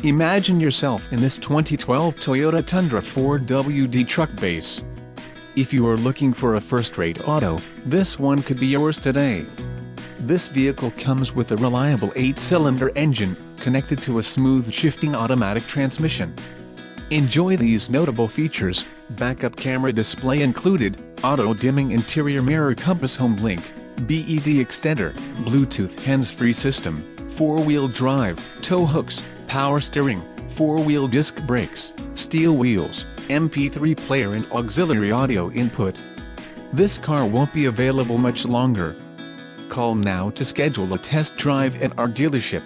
Imagine yourself in this 2012 Toyota Tundra 4WD truck base. If you are looking for a first-rate auto, this one could be yours today. This vehicle comes with a reliable 8-cylinder engine, connected to a smooth shifting automatic transmission. Enjoy these notable features: backup camera display included, auto-dimming interior mirror, compass home link, BED extender, Bluetooth hands-free system, 4-wheel drive, tow hooks, power steering, 4-wheel disc brakes, steel wheels, MP3 player and auxiliary audio input. This car won't be available much longer. Call now to schedule a test drive at our dealership.